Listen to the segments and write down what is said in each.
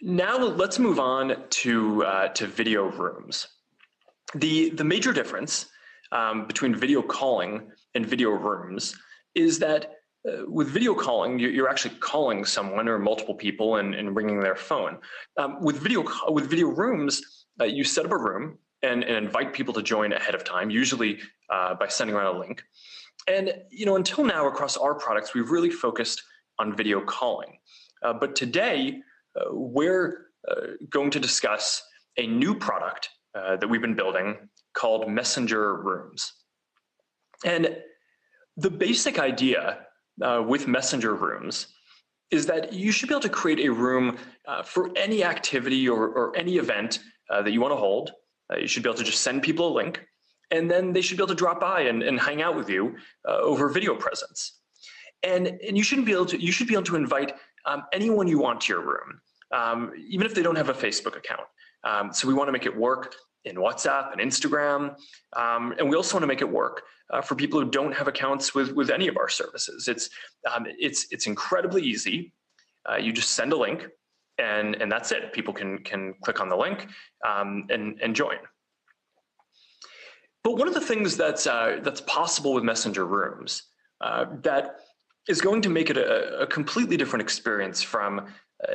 Now let's move on to video rooms. The major difference between video calling and video rooms is that with video calling, you're actually calling someone or multiple people and ringing their phone. With video rooms, you set up a room and invite people to join ahead of time, usually by sending around a link. And until now, across our products, we've really focused on video calling. But today, we're going to discuss a new product that we've been building called Messenger Rooms. And the basic idea with Messenger Rooms is that you should be able to create a room for any activity or any event that you want to hold. You should be able to just send people a link, and then they should be able to drop by and hang out with you over video presence. And you should be able to invite anyone you want to your room, even if they don't have a Facebook account. So we want to make it work in WhatsApp and Instagram, and we also want to make it work for people who don't have accounts with any of our services. It's incredibly easy. You just send a link, and that's it. People can click on the link and join. But one of the things that's possible with Messenger Rooms that is going to make it a completely different experience from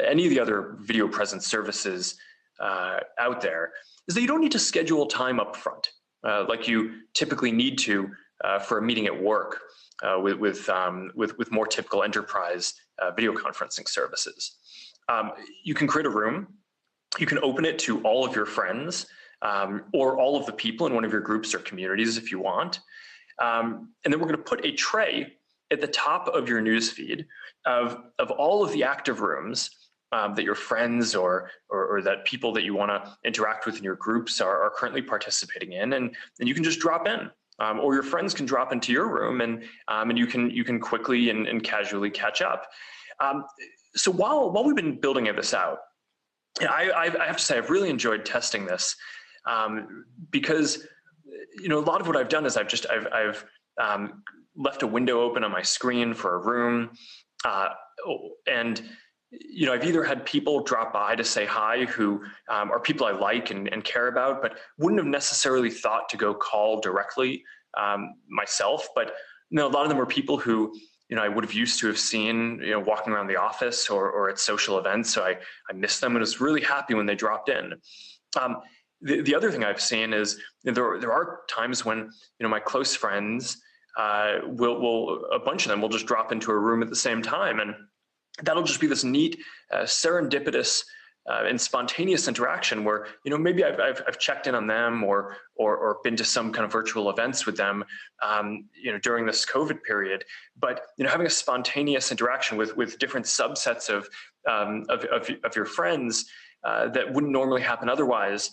any of the other video presence services out there is that you don't need to schedule time up front like you typically need to for a meeting at work with more typical enterprise video conferencing services. You can create a room, you can open it to all of your friends or all of the people in one of your groups or communities if you want. And then we're going to put a tray at the top of your newsfeed of all of the active rooms that your friends or that people that you want to interact with in your groups are currently participating in, and you can just drop in, or your friends can drop into your room, and you can quickly and casually catch up. So while we've been building this out, I have to say I've really enjoyed testing this because a lot of what I've done is I've left a window open on my screen for a room, and I've either had people drop by to say hi who are people I like and care about, but wouldn't have necessarily thought to go call directly myself. But a lot of them are people who I would have used to have seen walking around the office or at social events. So I missed them and was really happy when they dropped in. The other thing I've seen is there are times when my close friends will a bunch of them will just drop into a room at the same time, and that'll just be this neat serendipitous and spontaneous interaction where maybe I've checked in on them or been to some kind of virtual events with them during this COVID period, but having a spontaneous interaction with different subsets of your friends that wouldn't normally happen otherwise.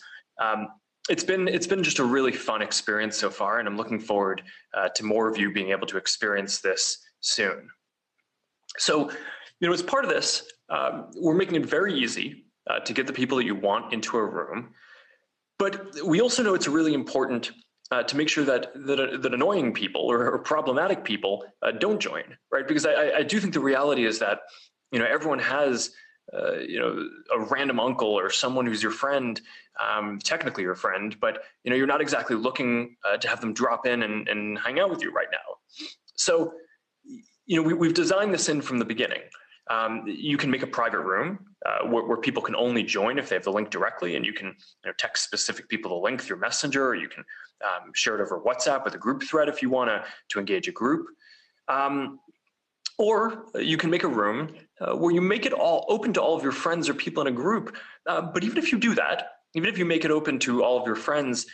It's been just a really fun experience so far, and I'm looking forward to more of you being able to experience this soon. So, as part of this, we're making it very easy to get the people that you want into a room, but we also know it's really important to make sure that annoying people or problematic people don't join, right? Because I do think the reality is that everyone has a random uncle or someone who's your friend, technically your friend, but you're not exactly looking to have them drop in and hang out with you right now. So we've designed this in from the beginning. You can make a private room where people can only join if they have the link directly, and you can text specific people the link through Messenger, or you can share it over WhatsApp with a group thread if you want to engage a group. Or you can make a room where you make it all open to all of your friends or people in a group. But even if you do that, even if you make it open to all of your friends,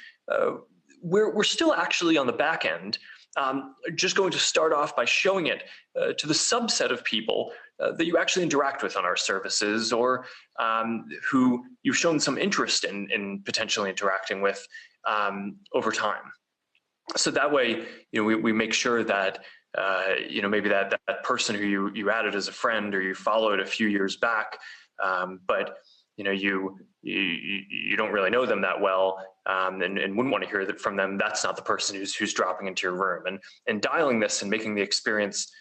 we're still actually on the back end just going to start off by showing it to the subset of people that you actually interact with on our services, or who you've shown some interest in potentially interacting with over time. So that way, we make sure that maybe that person who you added as a friend or you followed a few years back, but you don't really know them that well, and wouldn't want to hear that from them. That's not the person who's dropping into your room. And dialing this and making the experience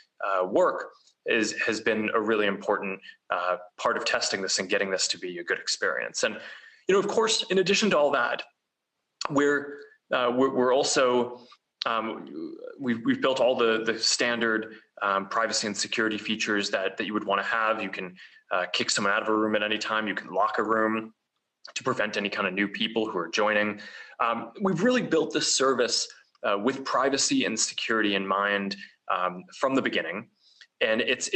work has been a really important part of testing this and getting this to be a good experience. And of course, in addition to all that, we're also we've built all the standard privacy and security features that you would want to have. You can kick someone out of a room at any time. You can lock a room to prevent any kind of new people who are joining. We've really built this service with privacy and security in mind from the beginning, and it's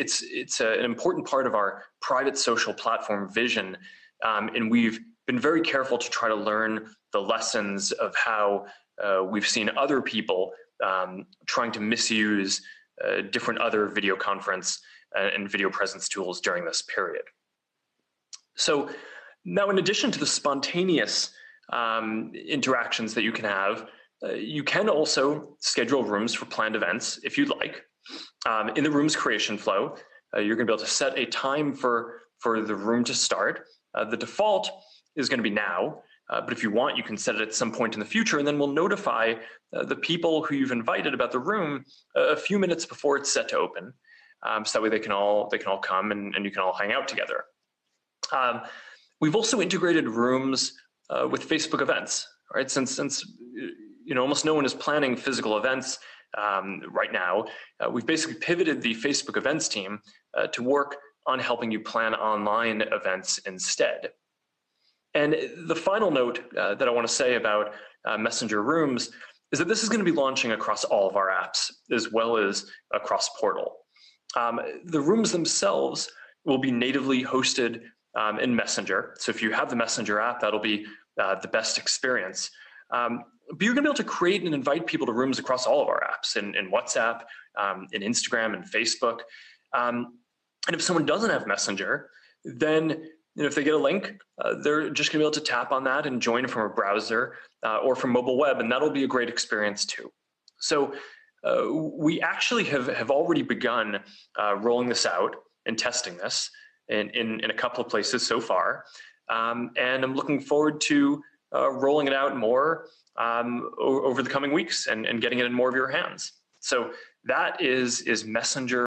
an important part of our private social platform vision. And we've been very careful to try to learn the lessons of how we've seen other people trying to misuse different other video conference and video presence tools during this period. So now, in addition to the spontaneous interactions that you can have, you can also schedule rooms for planned events if you'd like. In the room's creation flow, you're going to be able to set a time for the room to start. The default is going to be now, but if you want, you can set it at some point in the future, and then we'll notify the people who you've invited about the room a few minutes before it's set to open, so that way they can all come and you can all hang out together. We've also integrated rooms with Facebook events, right? Since almost no one is planning physical events right now, we've basically pivoted the Facebook events team to work on helping you plan online events instead. And the final note that I want to say about Messenger Rooms is that this is going to be launching across all of our apps as well as across Portal. The rooms themselves will be natively hosted in Messenger. So if you have the Messenger app, that'll be the best experience. But you're going to be able to create and invite people to rooms across all of our apps, in WhatsApp, in Instagram, and Facebook. And if someone doesn't have Messenger, then if they get a link, they're just going to be able to tap on that and join from a browser or from mobile web, and that'll be a great experience too. So we actually have already begun rolling this out and testing this in a couple of places so far, and I'm looking forward to rolling it out more over the coming weeks and getting it in more of your hands. So that is Messenger